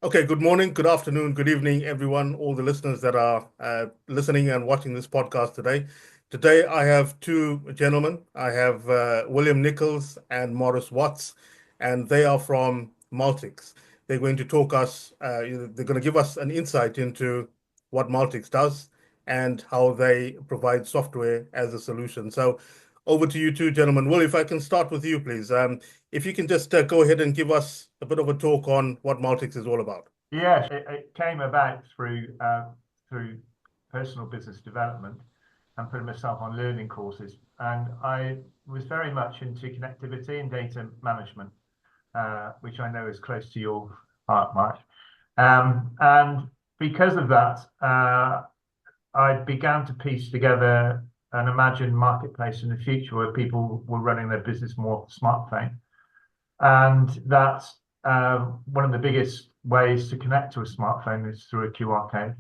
Okay, good morning, good afternoon, good evening, everyone, all the listeners that are listening and watching this podcast today. Today, I have two gentlemen. I have William Nicholls and Maurice Watts, and they are from Maltix. They're going to they're going to give us an insight into what Maltix does and how they provide software as a solution. So, over to you two gentlemen. Will, if I can start with you, please. If you can just go ahead and give us a bit of a talk on what Maltix is all about. Yes, it came about through personal business development and putting myself on learning courses. And I was very much into connectivity and data management, which I know is close to your heart, Mark. And because of that, I began to piece together an imagined marketplace in the future where people were running their business more off the smartphone. And that's one of the biggest ways to connect to a smartphone is through a QR code.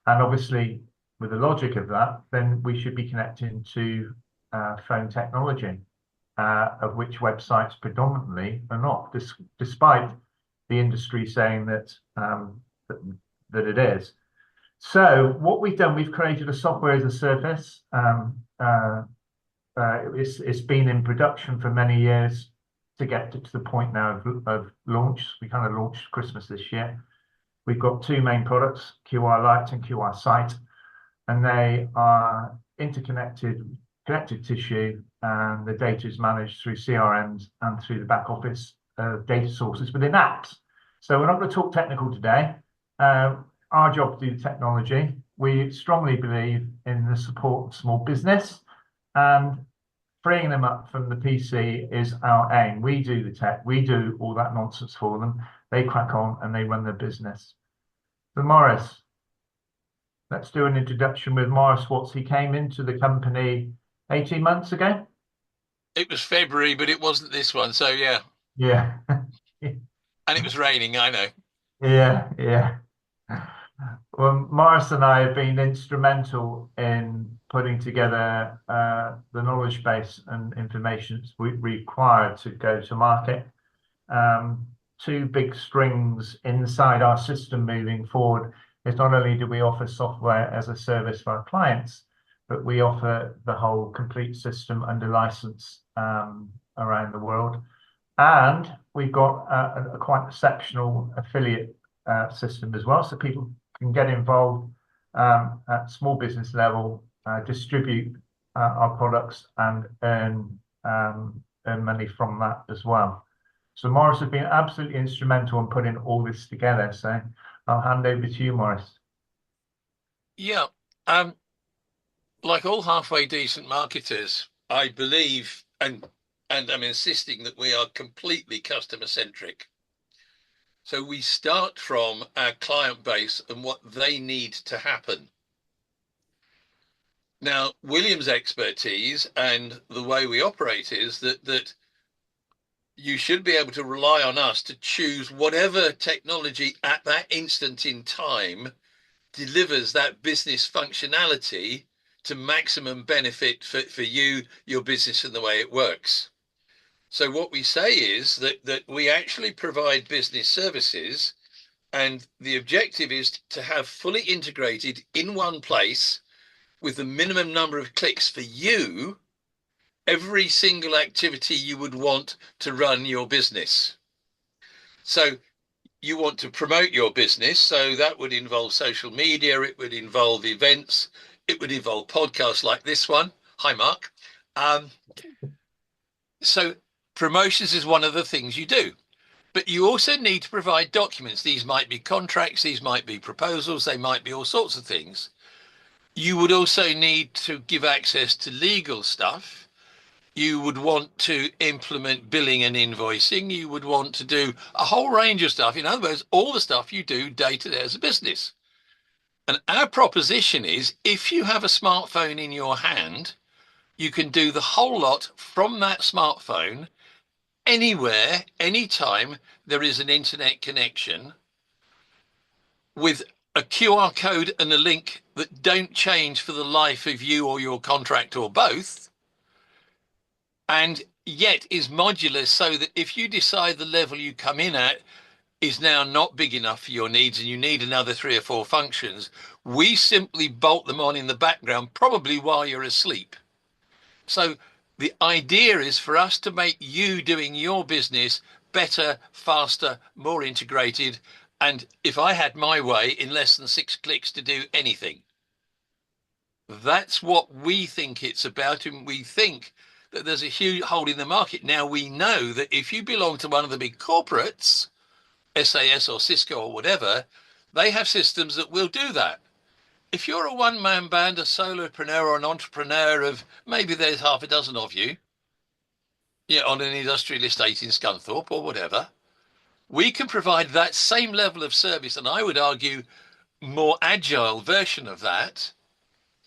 And obviously, with the logic of that, then we should be connecting to phone technology, of which websites predominantly are not, despite the industry saying that it is. So what we've done, we've created a software as a service. It's been in production for many years to get to the point now of launch. We kind of launched Christmas this year. We've got two main products, QR Lite and QR Sight, and they are interconnected, connected tissue, and the data is managed through CRMs and through the back office data sources within apps. So we're not going to talk technical today. Our job to do the technology. We strongly believe in the support of small business, and freeing them up from the PC is our aim. We do the tech, we do all that nonsense for them. They crack on and they run their business. So Maurice, let's do an introduction with Maurice Watts. He came into the company 18 months ago. It was February, but it wasn't this one. So yeah. Yeah. And it was raining, I know. Yeah. Well, Maurice and I have been instrumental in putting together the knowledge base and information we required to go to market. Two big strings inside our system moving forward is not only do we offer software as a service for our clients, but we offer the whole complete system under license around the world. And we've got a quite exceptional affiliate system as well, so people can get involved at small business level, distribute our products and earn money from that as well. So Maurice has been absolutely instrumental in putting all this together. So I'll hand over to you, Maurice. Yeah. Like all halfway decent marketers, I believe and I'm insisting that we are completely customer centric. So we start from our client base and what they need to happen. Now, William's expertise and the way we operate is that you should be able to rely on us to choose whatever technology at that instant in time delivers that business functionality to maximum benefit for you, your business, and the way it works. So what we say is that we actually provide business services, and the objective is to have fully integrated in one place with the minimum number of clicks for you, every single activity you would want to run your business. So you want to promote your business, so that would involve social media, it would involve events, it would involve podcasts like this one. Hi, Mark. So promotions is one of the things you do, but you also need to provide documents. These might be contracts, these might be proposals, they might be all sorts of things. You would also need to give access to legal stuff. You would want to implement billing and invoicing. You would want to do a whole range of stuff. In other words, all the stuff you do day to day as a business. And our proposition is, if you have a smartphone in your hand, you can do the whole lot from that smartphone anywhere, anytime there is an internet connection, with a QR code and a link that don't change for the life of you or your contract or both, and yet is modular, so that if you decide the level you come in at is now not big enough for your needs and you need another 3 or 4 functions, we simply bolt them on in the background, probably while you're asleep. So the idea is for us to make you doing your business better, faster, more integrated. And if I had my way, in less than 6 clicks to do anything. That's what we think it's about. And we think that there's a huge hole in the market. Now, we know that if you belong to one of the big corporates, SAS or Cisco or whatever, they have systems that will do that. If you're a one-man band, a solopreneur or an entrepreneur of maybe there's half a dozen of you, on an industrial estate in Scunthorpe or whatever, we can provide that same level of service, and I would argue more agile version of that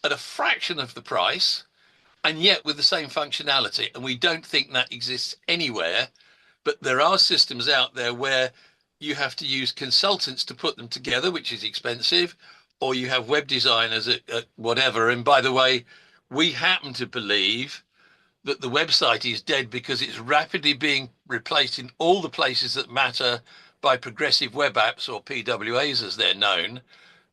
at a fraction of the price, and yet with the same functionality. And we don't think that exists anywhere, but there are systems out there where you have to use consultants to put them together, which is expensive, or you have web designers at whatever. And by the way, we happen to believe that the website is dead because it's rapidly being replaced in all the places that matter by progressive web apps, or PWAs as they're known.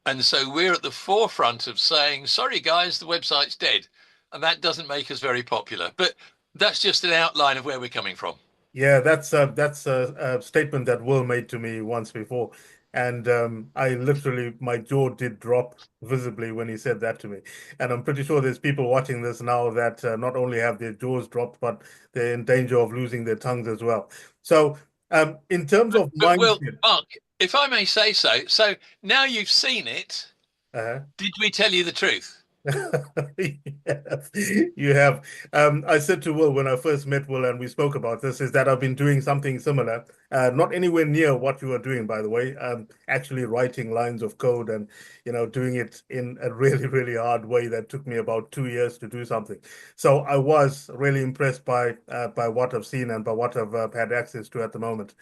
And so we're at the forefront of saying, sorry, guys, the website's dead. And that doesn't make us very popular. But that's just an outline of where we're coming from. Yeah, that's a statement that Will made to me once before, and I literally, my jaw did drop visibly when he said that to me. And I'm pretty sure there's people watching this now that not only have their jaws dropped, but they're in danger of losing their tongues as well. So, in terms of But Will, mindset, Mark, if I may say so, so now you've seen it, did we tell you the truth? You have. I said to Will when I first met Will and we spoke about this, is that I've been doing something similar, not anywhere near what you are doing, by the way. Actually writing lines of code and, doing it in a really, really hard way that took me about 2 years to do something. So I was really impressed by what I've seen and by what I've had access to at the moment.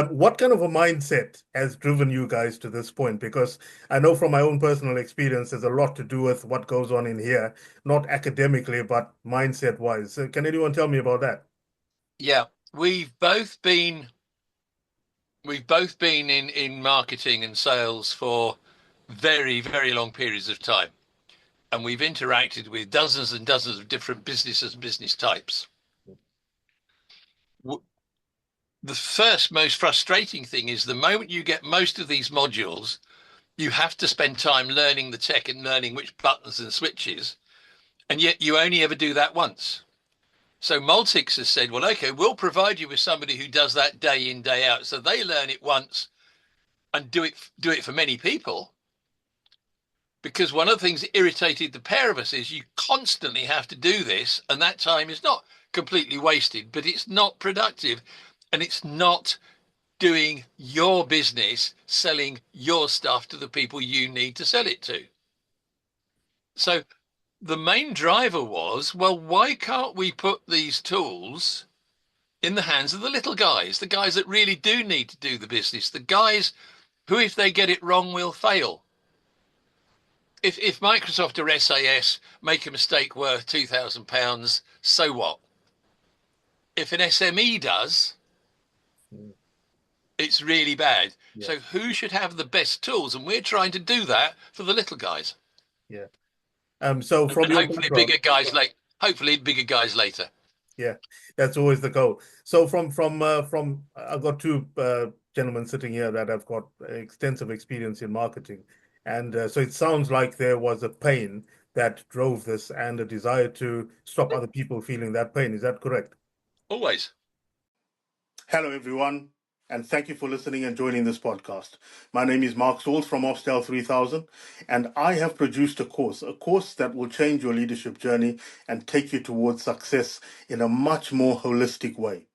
What kind of a mindset has driven you guys to this point? Because I know from my own personal experience, there's a lot to do with what goes on in here, not academically, but mindset wise. So can anyone tell me about that? Yeah, we've both been in marketing and sales for very, very long periods of time. And we've interacted with dozens and dozens of different businesses and business types. The first most frustrating thing is the moment you get most of these modules, you have to spend time learning the tech and learning which buttons and switches, and yet you only ever do that once. So Maltix has said, well, okay, we'll provide you with somebody who does that day in, day out. So they learn it once and do it for many people. Because one of the things that irritated the pair of us is you constantly have to do this, and that time is not completely wasted, but it's not productive. And it's not doing your business, selling your stuff to the people you need to sell it to. So the main driver was, well, why can't we put these tools in the hands of the little guys, the guys that really do need to do the business, the guys who, if they get it wrong, will fail. If Microsoft or SAS make a mistake worth £2,000, so what? If an SME does, it's really bad. Yeah. So who should have the best tools? And we're trying to do that for the little guys. Yeah. So from and your hopefully background, bigger guys later. yeah, that's always the goal. So from I've got two gentlemen sitting here that have got extensive experience in marketing, and so it sounds like there was a pain that drove this and a desire to stop other people feeling that pain. Is that correct? Always. Hello, everyone, and thank you for listening and joining this podcast. My name is Mark Sauls from opsdel3000, and I have produced a course that will change your leadership journey and take you towards success in a much more holistic way.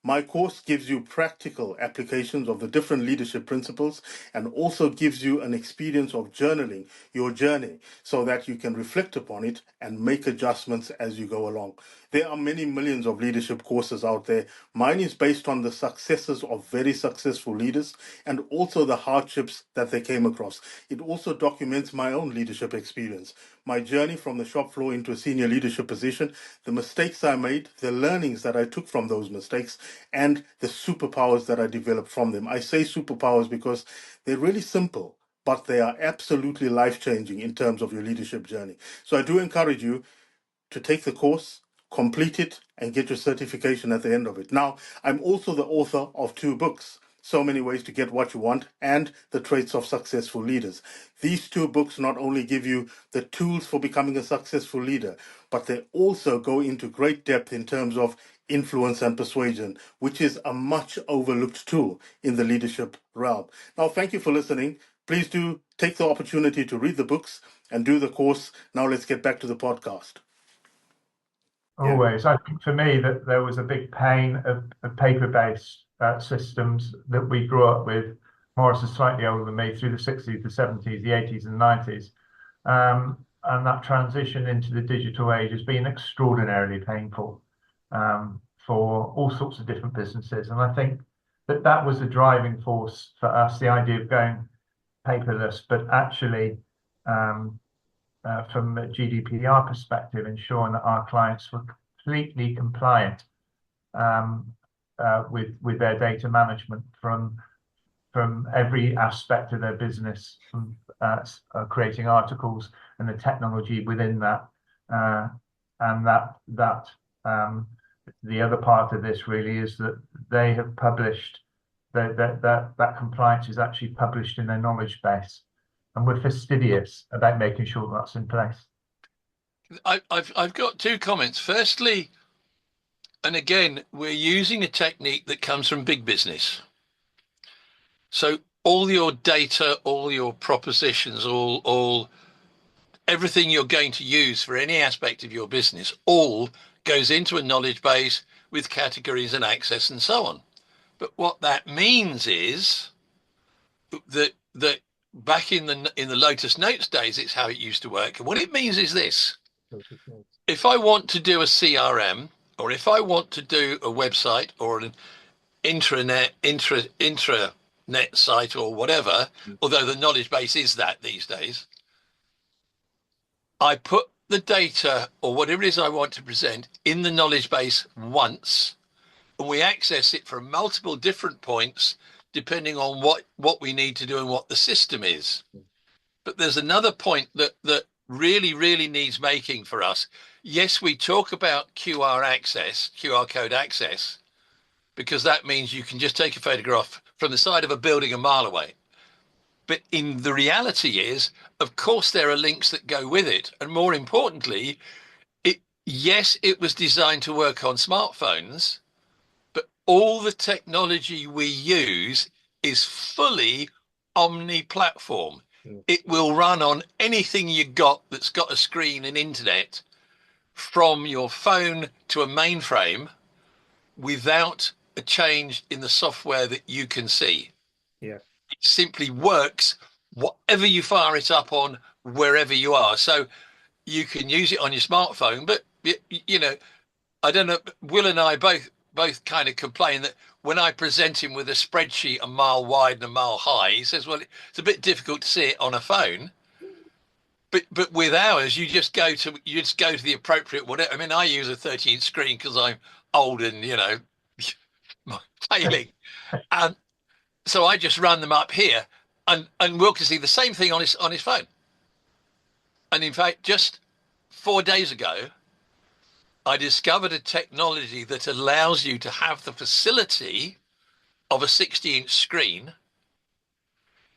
My course gives you practical applications of the different leadership principles and also gives you an experience of journaling your journey so that you can reflect upon it and make adjustments as you go along. There are many millions of leadership courses out there. Mine is based on the successes of very successful leaders and also the hardships that they came across. It also documents my own leadership experience, my journey from the shop floor into a senior leadership position, the mistakes I made, the learnings that I took from those mistakes, and the superpowers that are developed from them. I say superpowers because they're really simple, but they are absolutely life-changing in terms of your leadership journey. So I do encourage you to take the course, complete it, and get your certification at the end of it. Now, I'm also the author of 2 books, So Many Ways to Get What You Want and The Traits of Successful Leaders. These 2 books not only give you the tools for becoming a successful leader, but they also go into great depth in terms of influence and persuasion, which is a much overlooked tool in the leadership realm. Now, thank you for listening. Please do take the opportunity to read the books and do the course. Now let's get back to the podcast. Always. I think for me that there was a big pain of paper-based systems that we grew up with. Maurice is slightly older than me, through the 60s, the 70s, the 80s and 90s. And that transition into the digital age has been extraordinarily painful for all sorts of different businesses. And I think that was the driving force for us, the idea of going paperless, but actually from a GDPR perspective, ensuring that our clients were completely compliant with their data management from every aspect of their business, from creating articles and the technology within that, and that the other part of this really is that they have published that compliance is actually published in their knowledge base. And we're fastidious about making sure that's in place. I've got 2 comments. Firstly, and again, we're using a technique that comes from big business. So all your data, all your propositions, all everything you're going to use for any aspect of your business, all goes into a knowledge base with categories and access and so on. But what that means is that back in the Lotus Notes days, it's how it used to work. And what it means is this: if I want to do a CRM, or if I want to do a website or an intranet site or whatever, although the knowledge base is that these days, I put the data or whatever it is I want to present in the knowledge base once, and we access it from multiple different points depending on what we need to do and what the system is. But there's another point that really needs making for us. Yes, we talk about QR code access, because that means you can just take a photograph from the side of a building a mile away. But in the reality is, of course, there are links that go with it. And more importantly, yes, it was designed to work on smartphones, but all the technology we use is fully omni-platform. It will run on anything you got that's got a screen and internet, from your phone to a mainframe, without a change in the software that you can see. Yeah. It simply works whatever you fire it up on, wherever you are. So you can use it on your smartphone, but you know, I don't know, Will and I both kind of complain that when I present him with a spreadsheet a mile wide and a mile high, he says, well, it's a bit difficult to see it on a phone. But with ours, you just go to the appropriate whatever. I mean, I use a 13-inch screen because I'm old and, you know, failing. And so I just run them up here, and Will can see the same thing on his phone. And in fact, just 4 days ago, I discovered a technology that allows you to have the facility of a 60-inch screen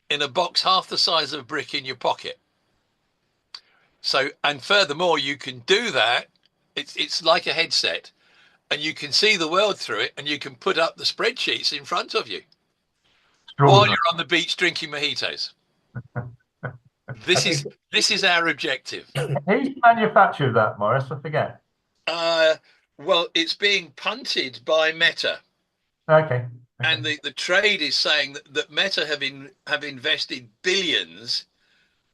in a box half the size of a brick in your pocket. So, and furthermore, you can do that. It's like a headset, and you can see the world through it, and you can put up the spreadsheets in front of you while you're on the beach drinking mojitos. This is our objective. Who's manufactured that, Maurice? I forget. Well, it's being punted by Meta. Okay. And the trade is saying that Meta have invested billions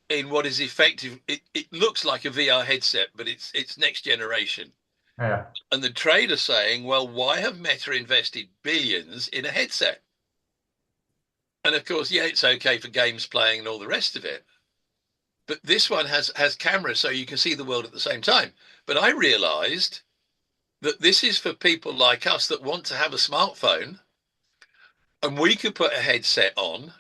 in what is effective. It looks like a VR headset, but it's next generation. Yeah. And the trade are saying, well, why have Meta invested billions in a headset? And of course, yeah, it's okay for games playing and all the rest of it. But this one has cameras, so you can see the world at the same time. But I realized that this is for people like us that want to have a smartphone, and we could put a headset on.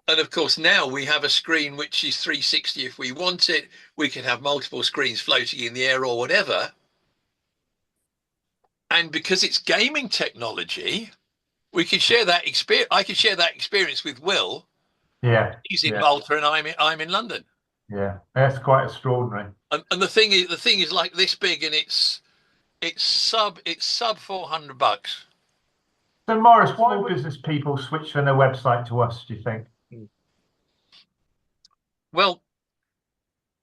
And of course, now we have a screen which is 360 if we want it. We can have multiple screens floating in the air or whatever. And because it's gaming technology, we can share that experience. I can share that experience with Will. Yeah, He's in yeah, Malta and I'm in London. yeah. That's quite extraordinary. And the thing is like this big, and it's sub $400. So, Maurice, why would business people switch from their website to us, do you think? Well,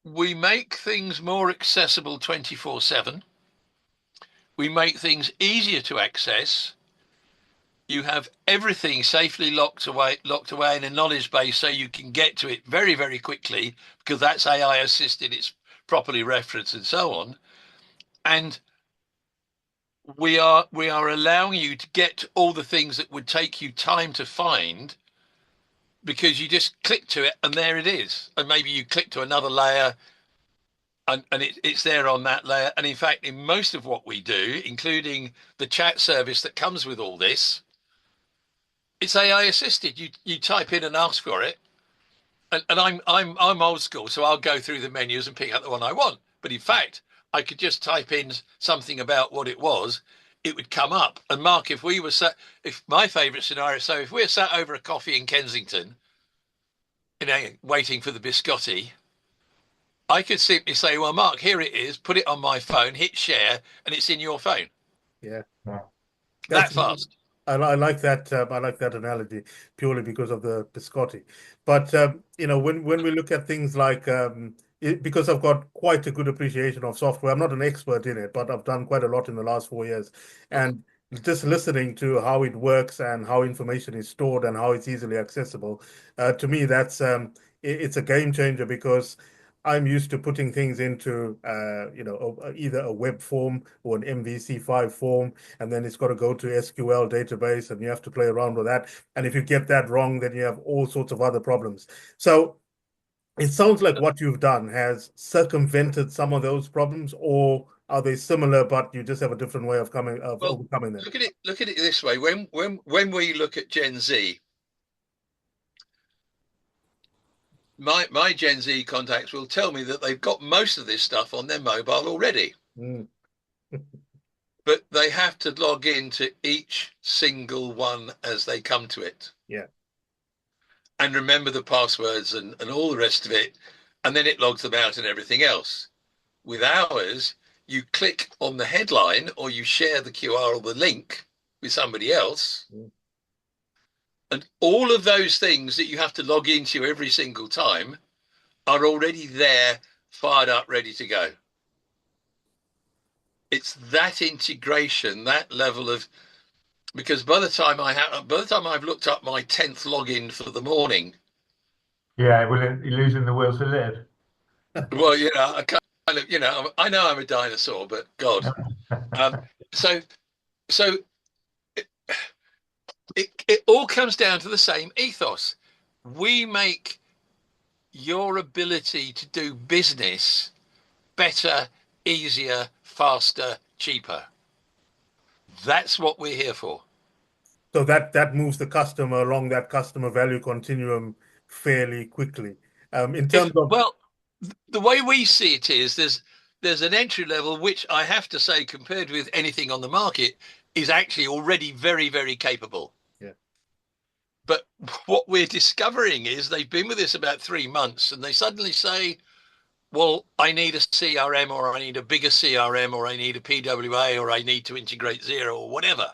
we make things more accessible 24/7. We make things easier to access. You have everything safely locked away in a knowledge base, so you can get to it very, very quickly because that's AI assisted. It's properly referenced and so on. And we are allowing you to get all the things that would take you time to find, because you just click to it and there it is. And maybe you click to another layer and it's there on that layer. And in fact, in most of what we do, including the chat service that comes with all this, it's AI assisted. You type in and ask for it. And I'm old school, so I'll go through the menus and pick out the one I want. But in fact, I could just type in something about what it was, it would come up. And Mark, if my favourite scenario, so if we're sat over a coffee in Kensington, waiting for the biscotti, I could simply say, well, Mark, here it is, put it on my phone, hit share, and it's in your phone. Yeah. Yeah. That fast. I like that. I like that analogy purely because of the biscotti. But when we look at things like because I've got quite a good appreciation of software. I'm not an expert in it, but I've done quite a lot in the last 4 years, and just listening to how it works and how information is stored and how it's easily accessible, to me, that's it's a game changer because I'm used to putting things into either a web form or an MVC5 form, and then it's got to go to SQL database, and you have to play around with that. And if you get that wrong, then you have all sorts of other problems. So it sounds like what you've done has circumvented some of those problems, or are they similar, but you just have a different way of Well, overcoming them? look at it this way. When we look at Gen Z, my Gen Z contacts will tell me that they've got most of this stuff on their mobile already. Mm. But they have to log into each single one as they come to it. Yeah. And remember the passwords and all the rest of it. And then it logs them out and everything else. With ours, you click on the headline or you share the QR or the link with somebody else. Mm. And all of those things that you have to log into every single time are already there, fired up, ready to go. It's that integration, that level of, because by the time I've looked up my 10th login for the morning, Yeah, well, you're losing the will to live. well, I kind of, I know I'm a dinosaur, but God, so it all comes down to the same ethos. We make your ability to do business better, easier, faster, cheaper. That's what we're here for. So that moves the customer along that customer value continuum fairly quickly. In terms of Well, the way we see it is there's an entry level, which I have to say, compared with anything on the market, is actually already very, very capable. Yeah. But what we're discovering is they've been with us about 3 months and they suddenly say, well, I need a CRM, or I need a bigger CRM, or I need a PWA, or I need to integrate Zero, or whatever.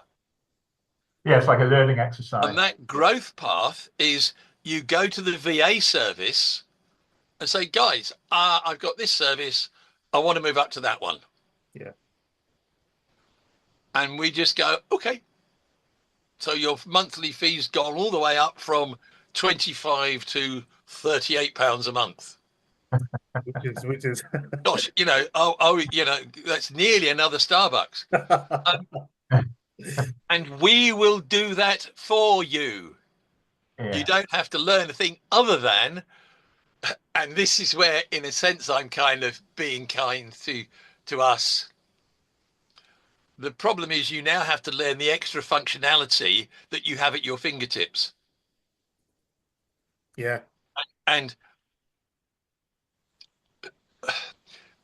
Yeah, it's like a learning exercise. And that growth path is you go to the VA service and say, guys, I've got this service. I want to move up to that one. Yeah. And we just go, okay. So your monthly fee's gone all the way up from 25 to 38 pounds a month. which is Gosh, that's nearly another Starbucks. And we will do that for you. Yeah. You don't have to learn a thing other than, and this is where, in a sense, I'm kind of being kind to us. The problem is you now have to learn the extra functionality that you have at your fingertips. Yeah. And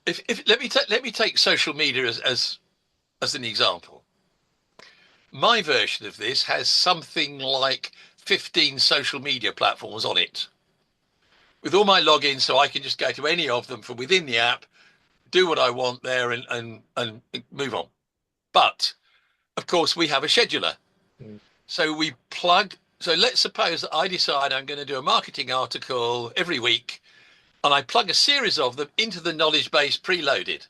if let me take social media as an example. My version of this has something like 15 social media platforms on it with all my logins, so I can just go to any of them from within the app, do what I want there, and move on. But of course, we have a scheduler. Mm. So we plug. So let's suppose that I decide I'm going to do a marketing article every week, and I plug a series of them into the knowledge base preloaded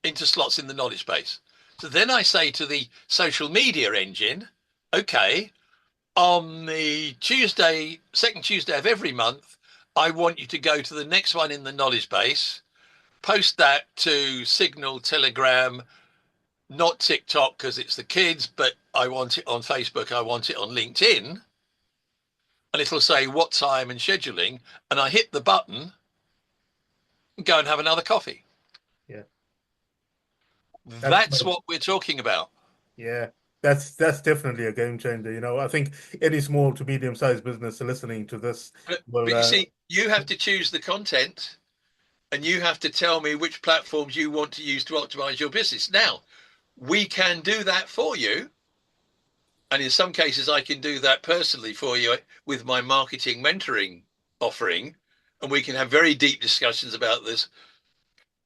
into slots in the knowledge base. So then I say to the social media engine, okay, on the second Tuesday of every month, I want you to go to the next one in the knowledge base, post that to Signal, Telegram, not TikTok because it's the kids, but I want it on Facebook, I want it on LinkedIn. And it'll say what time and scheduling. And I hit the button and go and have another coffee. Yeah. That's what we're talking about. Yeah. That's definitely a game changer. You know, I think any small to medium sized business listening to this will. But you see, you have to choose the content and you have to tell me which platforms you want to use to optimize your business. Now, we can do that for you. And in some cases, I can do that personally for you with my marketing mentoring offering. And we can have very deep discussions about this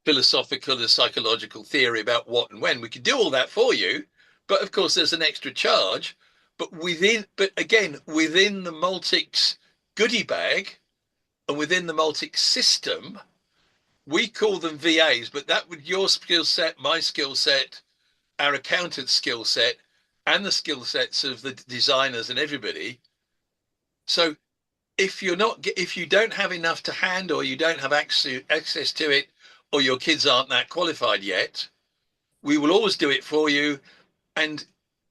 philosophical and psychological theory about what and when. We can do all that for you. But of course, there's an extra charge. But again, within the Maltix goodie bag and within the Maltix system, we call them VAs, but that would your skill set, my skill set, our accountant's skill set, and the skill sets of the designers and everybody. So if you don't have enough to hand, or you don't have access to it, or your kids aren't that qualified yet, we will always do it for you, and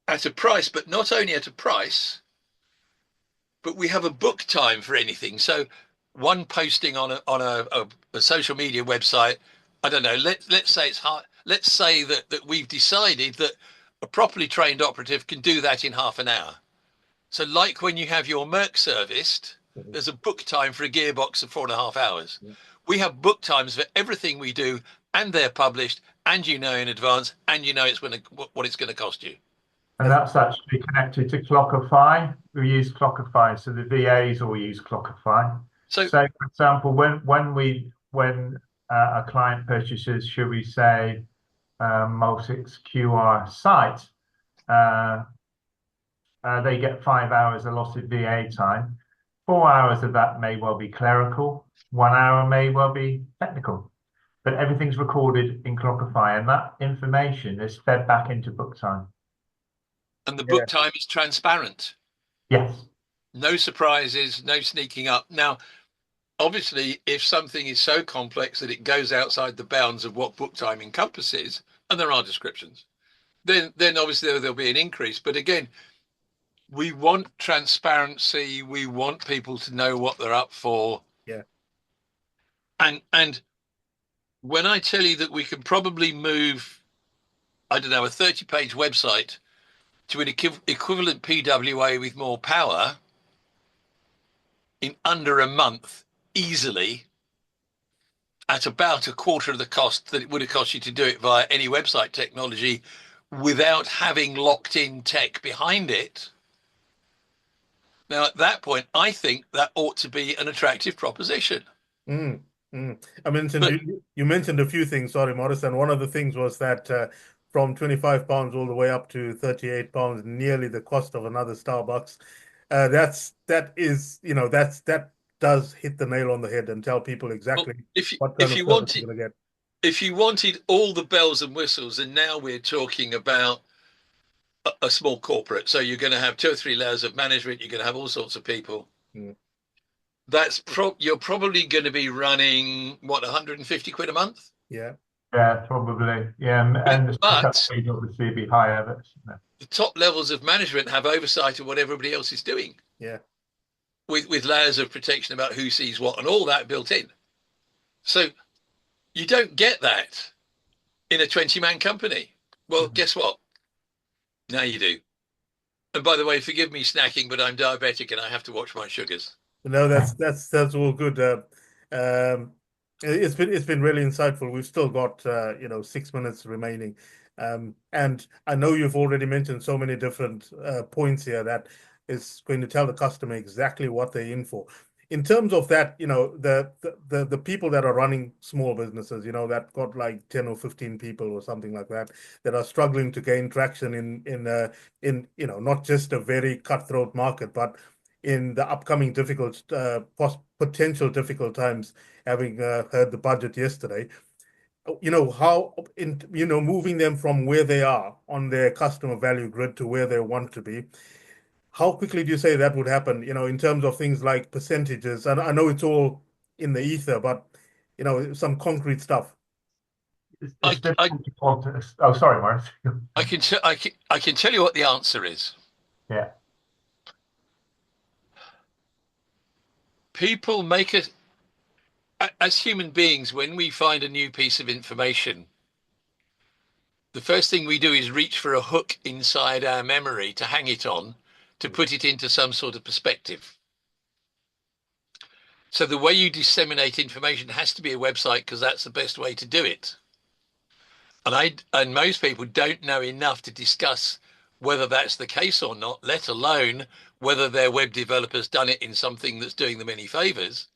at a price. But not only at a price, but we have a book time for anything. So one posting on a social media website, I don't know, let's say it's hard. Let's say that we've decided that a properly trained operative can do that in half an hour. So like when you have your Merc serviced, there's a book time for a gearbox of 4.5 hours. Yeah. We have book times for everything we do, and they're published, and you know in advance, and you know what it's going to cost you. And that's actually connected to Clockify. We use Clockify, so the VAs all use Clockify. So for example, when a client purchases, should we say, Maltix QR site, they get 5 hours allotted VA time. 4 hours of that may well be clerical. 1 hour may well be technical. But everything's recorded in Clockify, and that information is fed back into book time. And the book time is transparent. Yes. No surprises, no sneaking up. Now, obviously, if something is so complex that it goes outside the bounds of what book time encompasses, and there are descriptions, then obviously there'll be an increase. But again, we want transparency. We want people to know what they're up for. Yeah. And when I tell you that we can probably move, I don't know, a 30-page website to an equivalent PWA with more power in under a month easily, at about a quarter of the cost that it would have cost you to do it via any website technology without having locked in tech behind it. Now, at that point, I think that ought to be an attractive proposition. I mentioned you mentioned a few things, sorry, Maurice, and one of the things was that from £25 all the way up to £38, nearly the cost of another Starbucks. That does hit the nail on the head and tell people exactly what kind of service you're going to get. If you wanted all the bells and whistles, and now we're talking about a small corporate, so you're going to have 2 or 3 layers of management, you're going to have all sorts of people. You're probably going to be running what, 150 quid a month? Yeah, probably. Yeah, and the pickup speed obviously be higher, but the top levels of management have oversight of what everybody else is doing. Yeah, with layers of protection about who sees what and all that built in. So you don't get that in a 20-man company. Well, guess what? Now you do. And by the way, forgive me snacking, but I'm diabetic and I have to watch my sugars. No, that's all good. Um, it's been really insightful. We've still got 6 minutes remaining, and I know you've already mentioned so many different points here that is going to tell the customer exactly what they're in for. In terms of that, the people that are running small businesses, that got like 10 or 15 people or something like that, that are struggling to gain traction in not just a very cutthroat market, but in the upcoming difficult, potential difficult times, having heard the budget yesterday, how moving them from where they are on their customer value grid to where they want to be. How quickly do you say that would happen? In terms of things like percentages, and I know it's all in the ether, but some concrete stuff. It's I difficult to quantify. Oh, sorry, Maurice. I can tell you what the answer is. Yeah. People make it as human beings, when we find a new piece of information, the first thing we do is reach for a hook inside our memory to hang it on, to put it into some sort of perspective. So the way you disseminate information has to be a website, because that's the best way to do it. And most people don't know enough to discuss whether that's the case or not, let alone whether their web developer's done it in something that's doing them any favors.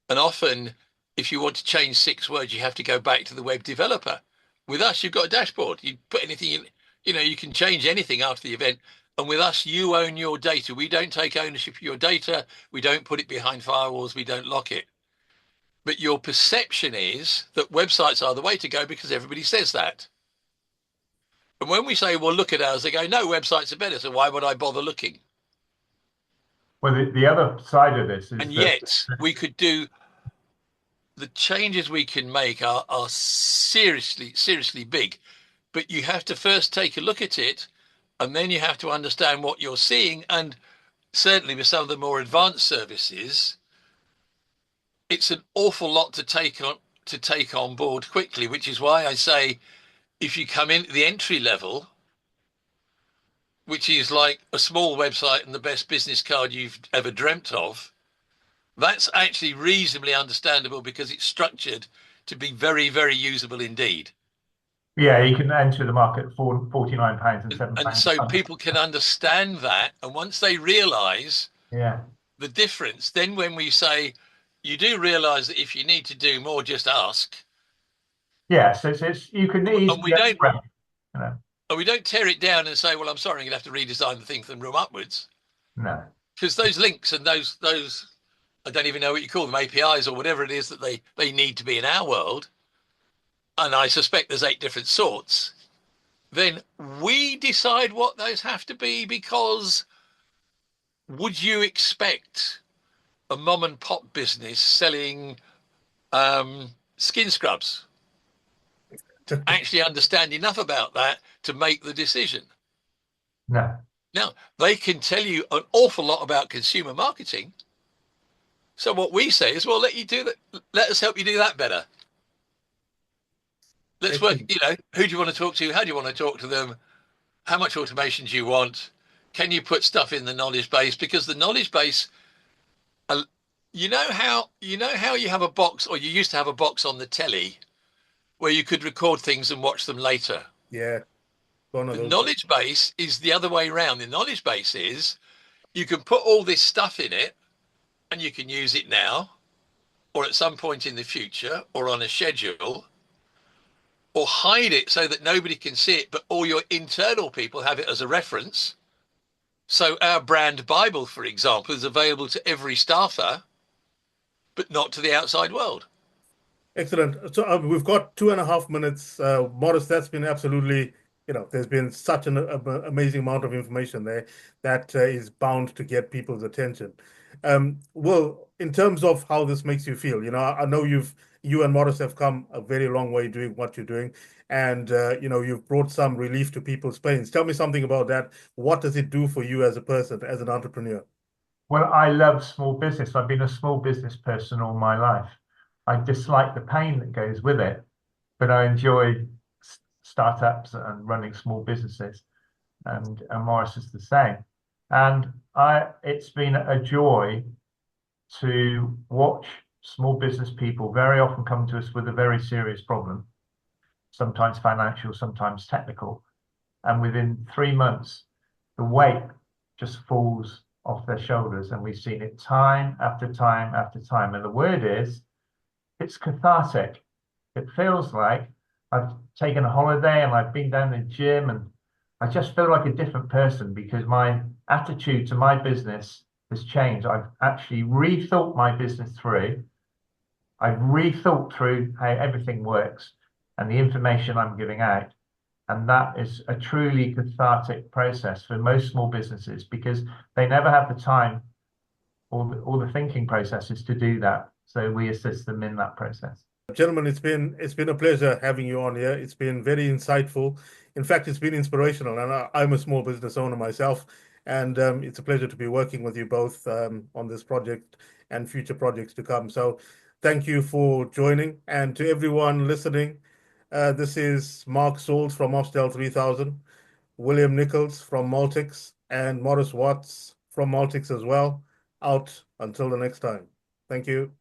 And often, if you want to change 6 words, you have to go back to the web developer. With us, you've got a dashboard. You put anything in, you can change anything after the event. And with us, you own your data. We don't take ownership of your data. We don't put it behind firewalls. We don't lock it. But your perception is that websites are the way to go because everybody says that. And when we say, well, look at ours, they go, no, websites are better. So why would I bother looking? Well, the other side of this is And that yet we could do the changes we can make are seriously, seriously big. But you have to first take a look at it, and then you have to understand what you're seeing. And certainly with some of the more advanced services, it's an awful lot to take on board quickly, which is why I say if you come in at the entry level, which is like a small website and the best business card you've ever dreamt of, that's actually reasonably understandable because it's structured to be very, very usable indeed. yeah, you can enter the market for £49 and £7. And so people can understand that. And once they realize yeah, the difference, then when we say, you do realize that if you need to do more, just ask. yeah, so it's you can easily And we don't, you know. and we don't tear it down and say, well, I'm sorry, I'm going to have to redesign the thing from the room upwards. No. Because those links and those I don't even know what you call them, APIs or whatever it is that they need to be in our world, and I suspect there's 8 different sorts, then we decide what those have to be. Because would you expect a mom and pop business selling skin scrubs actually understand enough about that to make the decision? No. Now, they can tell you an awful lot about consumer marketing. So what we say is, well, let us help you do that better. Let's work, who do you want to talk to? How do you want to talk to them? How much automation do you want? Can you put stuff in the knowledge base? Because the knowledge base, you know how you have a box, or you used to have a box on the telly where you could record things and watch them later. Yeah. One of The those. knowledge base is the other way around. The knowledge base is you can put all this stuff in it and you can use it now, or at some point in the future, or on a schedule, or hide it so that nobody can see it, but all your internal people have it as a reference. So our brand Bible, for example, is available to every staffer, but not to the outside world. Excellent. So we've got 2.5 minutes. Maurice, that's been absolutely, there's been such an amazing amount of information there that is bound to get people's attention. Well, in terms of how this makes you feel, I know you and Maurice have come a very long way doing what you're doing, and you've brought some relief to people's pains. Tell me something about that. What does it do for you as a person, as an entrepreneur? Well, I love small business. I've been a small business person all my life. I dislike the pain that goes with it, but I enjoy startups and running small businesses, and Maurice is the same. And it's been a joy to watch small business people very often come to us with a very serious problem, sometimes financial, sometimes technical. And within 3 months, the weight just falls off their shoulders. And we've seen it time after time after time. And the word is, it's cathartic. It feels like I've taken a holiday and I've been down the gym and I just feel like a different person because my attitude to my business has changed. I've actually rethought my business through. I've rethought through how everything works and the information I'm giving out. And that is a truly cathartic process for most small businesses because they never have the time or the thinking processes to do that. So we assist them in that process. Gentlemen, it's been a pleasure having you on here. It's been very insightful. In fact, it's been inspirational, and I'm a small business owner myself, and it's a pleasure to be working with you both on this project and future projects to come. So, thank you for joining, and to everyone listening, this is Mark Sauls from opsdel3000, William Nicholls from Maltix, and Maurice Watts from Maltix as well. Out until the next time. Thank you.